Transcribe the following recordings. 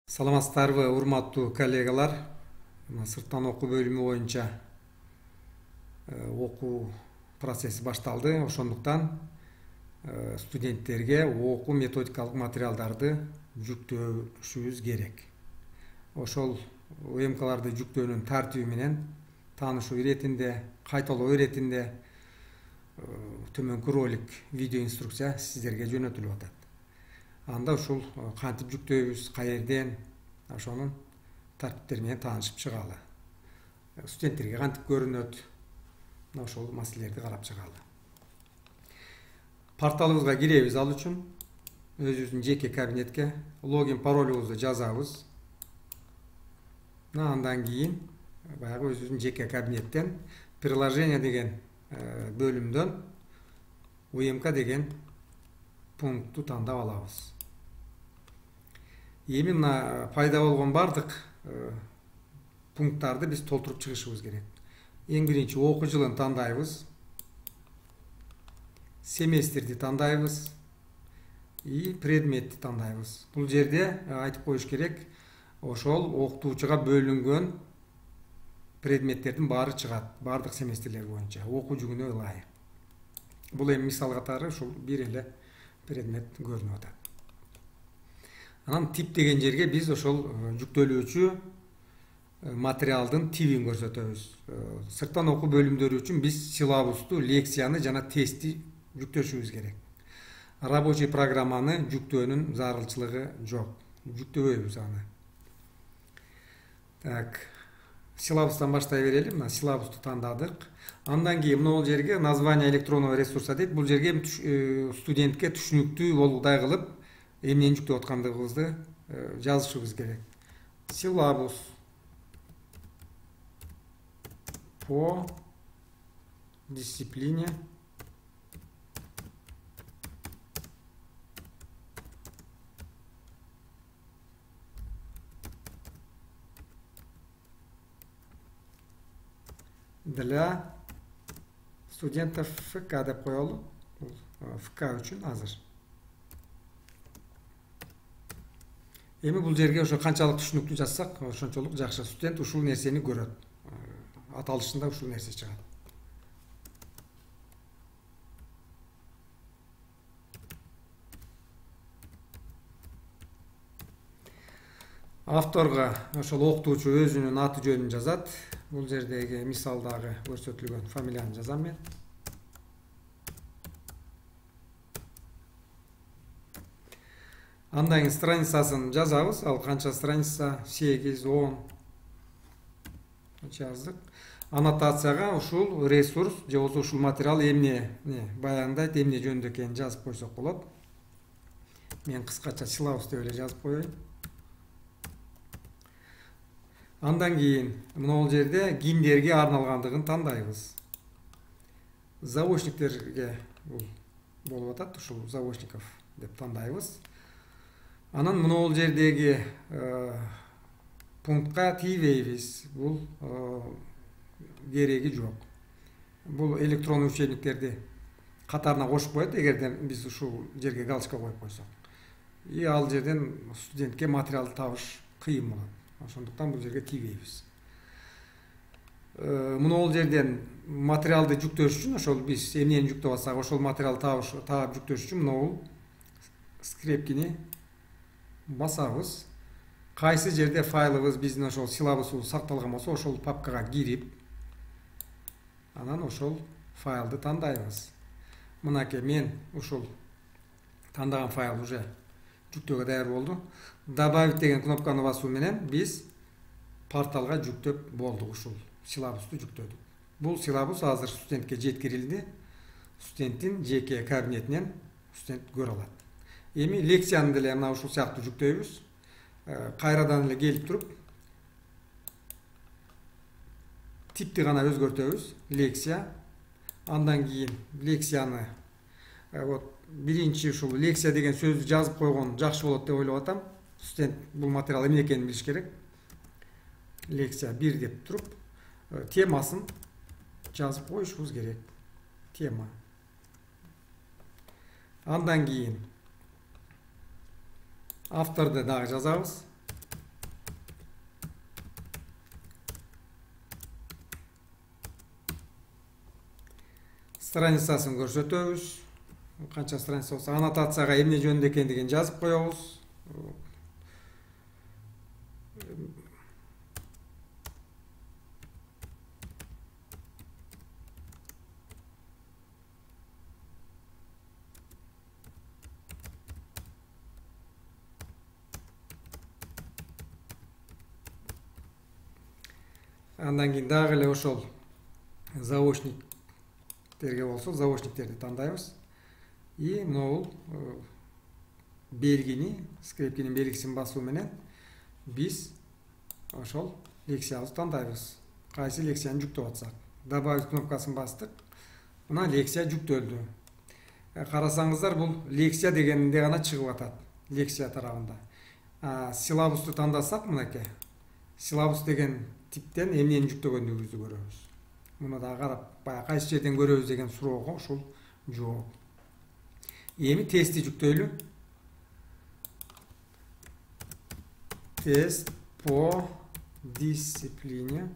Саламатсыздарбы, урматтуу коллегалар. Сырттан окуу бөлүмү боюнча окуу процесси башталды. Ошондуктан студенттерге окуу методикалык материалдарды жүктөшүбүз керек. Ошол УМКларды жүктөөнүн тартиби менен таанышуу иретинде, кайталоо иретинде төмөнкү ролик, видео инструкция сиздерге жөнөтүлүп атат. Анда ушул кантип жүктөйбүз, каерден, ошонун тартиптери менен таанышып чыгалы. Студенттерге кантип көрүнөт, ошол маселелерди карап чыгалы. Порталыбызга киребиз, ал үчүн өзүбүздүн жеке кабинетке логин паролубузду жазабыз. Андан кийин баягы өзүбүздүн жеке кабинеттен приложение деген бөлүмдөн УМК деген пунктту тандап алабыз. Эми мына пайда болгон бардык пункттарды биз толтуруп чыгышыбыз керек. Эң биринчи окуу жылын тандайбыз, семестрди тандайбыз и предметти тандайбыз. Бул жерде айтып коюш керек, ошол окутуучуга бөлүнгөн предметтердин баары чыгат, бардык семестрлер боюнча, окуу жүгүнө ылайык. Бул эми мисал катары ушул бир эле предмет көрүнүп атат. Анан тип деген жерге биз ошол жүктөлүүчү материалдын тибин көрсөтөбүз. Сырттан окуу бөлүмдөрү үчүн биз силабусту, лекцияны жана тестти жүктөшүбүз керек. Рабочий программаны жүктөөнүн зарылчылыгы жок. Жүктөбөйбүз аны. Так, силабустан баштай берели. Мына силабусту тандадык. Андан кийин могул жерге название электронного ресурса дейт. Бул жерге студентке түшүнүктүү болгудай кылып эмнени жүктөп аткандыгыбызды жазышыбыз керек. Силабус по дисциплине для студентов ФК деп коелу. ФК үчүн азыр. Эми бул жерге ошо канчалык түшүнүктүү жазсак, ошончолук жакшы. Студент ушул нерсени көрөт. Аталышында ушул нерсе чыгат. Авторго ошол окутуучу өзүнүн аты жөнүн жазат. Бул жердеги мисалдагы көрсөтүлгөн фамилияны жазам мен. Андан кийин страницасын жазабыз. Ал канча страница? 8-10 жаздык. Аннотацияга ушул ресурс же болбосо ушул материал эмне баяндайт, эмне жөнүндө экенин жазып койсок болот. Мен кыскача силабус деп эле жазып коеюн. Андан кийин могул жерде кимдерге арналгандыгын тандайбыз. Заочниктерге бул болуп атат, ушул заочников деп тандайбыз. Анан могул жердеги пунктка тийбейбиз. Бул кереги жок. Бул электрондук учебниктерди катарына кошуп коет, эгерден биз ушул жерге галочка коюп койсок. И ал жерден студентке материалды табыш кыйын болот. Ошондуктан бул жерге тийбейбиз. Могул жерден материалды жүктөш үчүн ошол биз эмнени жүктөп алсак, ошол материалды таап жүктөш үчүн могул скрепкини басабыз. Кайсы жерде файлыбыз биздин ошол силабусубуз сакталган болсо, ошол папкага кирип, анан ошол файлды тандайбыз. Мынакей мен ушул тандаган файл уже жүктөөгө даяр болду. Добавить деген кнопканы басуу менен биз порталга жүктөп болдук, ушул силабусту жүктөдүк. Бул силабус азыр студентке жеткирилди. Студенттин жеке кабинетинен студент көрө алат. Эми лекцияны деле мына ушул сыяктуу жүктөйбүз. Кайрадан эле келип туруп типти гана өзгөртөбүз. Лекция. Андан кийин лекцияны биринчи ушул лекция деген сөздү жазып койгон жакшы болот деп ойлоп атам. Студент бул материал эмне экенин билиш керек. Лекция 1 деп туруп, темасын жазып коюшубуз керек. Тема. Андан кийин авторду дагы жазабыз. страницасын көрсөтөбүз. Канча страница болсо аннотацияга эмне жөнүндө экендигин жазып коебуз. Андан кийин дагы эле ошол заочниктерге болсо заочниктерди тандайбыз. И могул белгини, скрепкинин белгисин басуу менен биз ошол лекциябызды тандайбыз. Кайсы лекцияны жүктөп атсак. Добавить кнопкасын бастык. Мына лекция жүктөлдү. Карасаңыздар, бул лекция дегенде гана чыгып атат. Лекция тарабында. Силабусту тандасак, мынакей. Силабус деген типтен эмнени жүктөгөндүгүбүздү көрөбүз. Муну да карап, баягы кайсы жерден көрөбүз деген суроого ушул жооп. Эми тестти жүктөйлү. Тест по дисциплине.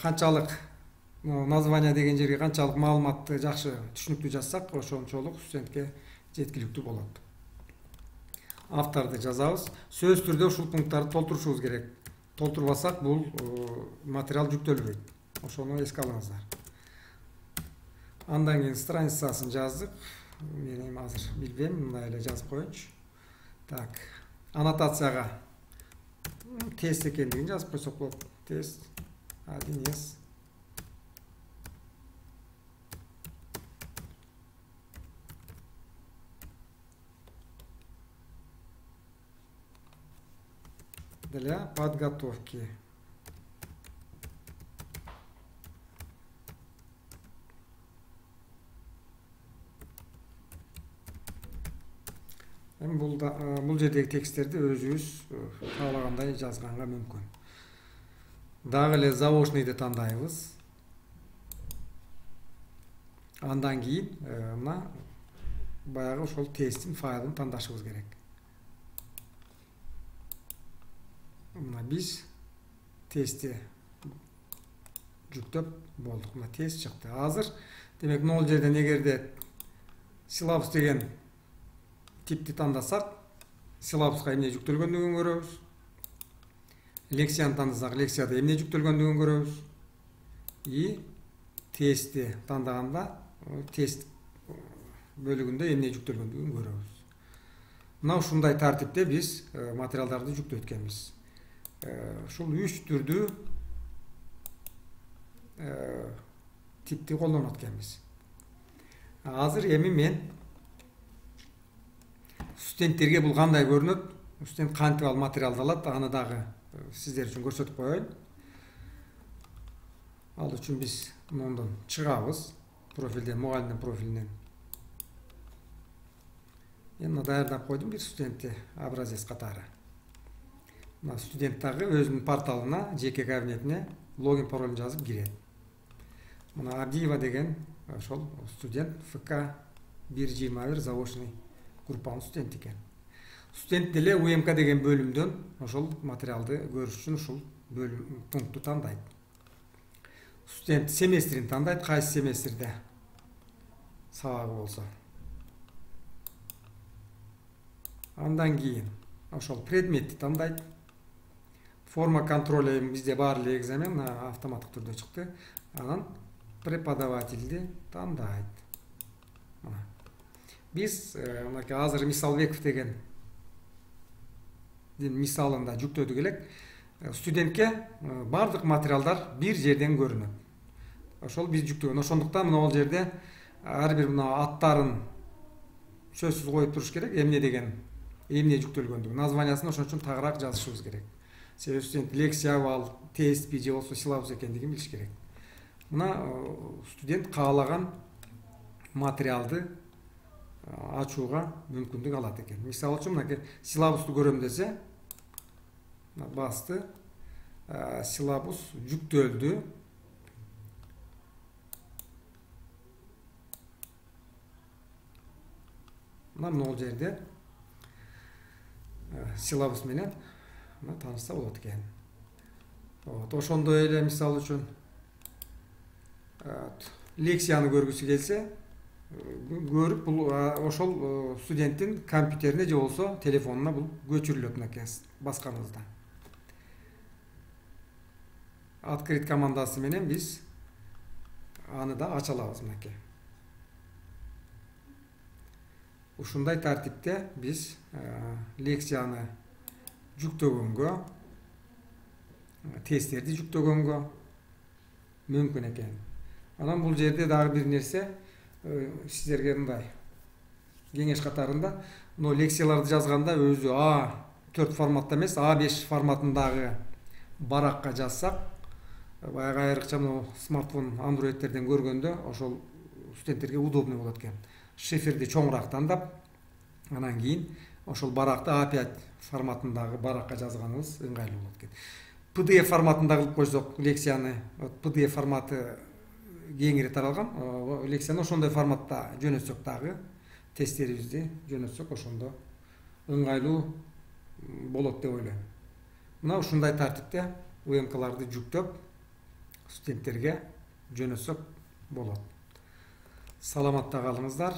Канчалык название деген жерге канчалык маалыматты жакшы түшүнүктүү жазсак, ошончолук студентке жеткиликтүү болот. Авторду жазабыз. Сөз түрдө ушул пункттарды толтурушубуз керек. Толтурбасак, бул материал жүктөлбөйт. Ошону эске алыңыздар. Андан кийин страницасын жаздык. Мен эми азыр билбейм, мындай эле жазып коеюнчу. Так, аннотацияга тест экендигин жазып койсок болот. Тест 1С. Для подготовки. Бул жердеги тексттерди өзүбүз каалагандай жазганга мүмкүн. Дагы эле заочныйды тандайбыз. Андан кийин мына баягы ошол тесттин файлын тандашыбыз керек. Мына биз тестти жүктөп болдук. Мына тест чыкты. Азыр демек могул жерден эгерде силабус деген типти тандасак, силабуска эмне жүктөлгөндүгүн көрөбүз. Лекцияны тандасак, лекцияда эмне жүктөлгөндүгүн көрөбүз. И тестти тандаганда тест бөлүгүндө эмне жүктөлгөндүгүн көрөбүз. Мына ушундай тартипте биз материалдарды жүктөйт экенбиз. Ушул 3 түрдүү типти колдонот экенбиз. Азыр эми мен студенттерге бул кандай көрүнөт, студент кантип ал материалды алат, аны дагы сиздер үчүн көрсөтүп коеюн. Ал үчүн биз мындан чыгабыз, профилден, мугалимдин профилинен. Мен даярдап койдум бир студентти образец катары. Мына студент дагы өзүнүн порталына, жеке кабинетине логин паролун жазып кирет. Мына Абдиева деген ошол студент ФК 121 заочный группанын студенти экен. Студент деле УМК деген бөлүмдөн ошол материалды көрүш үчүн ушул бөлүм пунктту тандайт. Студент семестрин тандайт, кайсы семестрде сабагы болсо. Андан кийин ошол предметти тандайт. Форма контроля бизде бар эле экзамен автоматтык түрдө чыкты. Анан преподавательди тандайт. Биз мынакей азыр Мисалбеков деген мисалында жүктөдүк элек. Студентке бардык материалдар бир жерден көрүнөт. Ошол биз жүктөгөн. Ошондуктан мына бул жерде ар бир мына аттарын сөзсүз коюп туруш керек. Эмне деген, эмне жүктөлгөндүгү, названиясын ошон үчүн тагыраак жазышыбыз керек. Себеби студент лекция ал, тестпи же болбосо силабус экендигин билиш керек. Мына студент каалаган материалды ачууга мүмкүндүк алат экен. Мисалы үчүн мынакей силабусту көрөм десе, басты, силабус жүктөлдү. мына могул жерде силабус менен таанышса болот экен. Ошондой эле мисалы үчүн лекцияны көргүсү келсе, көрүп бул ошол студенттин компьютерине же болбосо телефонуна бул көчүрүлөт мынакей басканыбызда. Открыть командасы менен биз аны да ача алабыз мынакей. Ушундай тартипте биз лекцияны жүктөгөнгө, тесттерди жүктөгөнгө мүмкүн экен. Анан бул жерде дагы бир нерсе сиздерге мындай кеңеш катарында, лекцияларды жазганда өзү A4 форматта эмес, A5 форматындагы баракка жазсак, баягы айрыкча смартфон андроидтерден көргөндө ошол студенттерге удобный болот экен. Шифрди чоңураак тандап, анан кийин ошол баракты A5 форматындагы баракка жазганыбыз ыңгайлуу болот экен. PDF форматында кылып койсок лекцияны, PDF форматы кеңири таралган, лекцияны ошондой форматта жөнөтсөк дагы, тесттерибизди жөнөтсөк ошондо ыңгайлуу болот деп ойлойм. Мына ушундай тартипте УМКларды жүктөп студенттерге жөнөтсөк болот. Саламатта калыңыздар.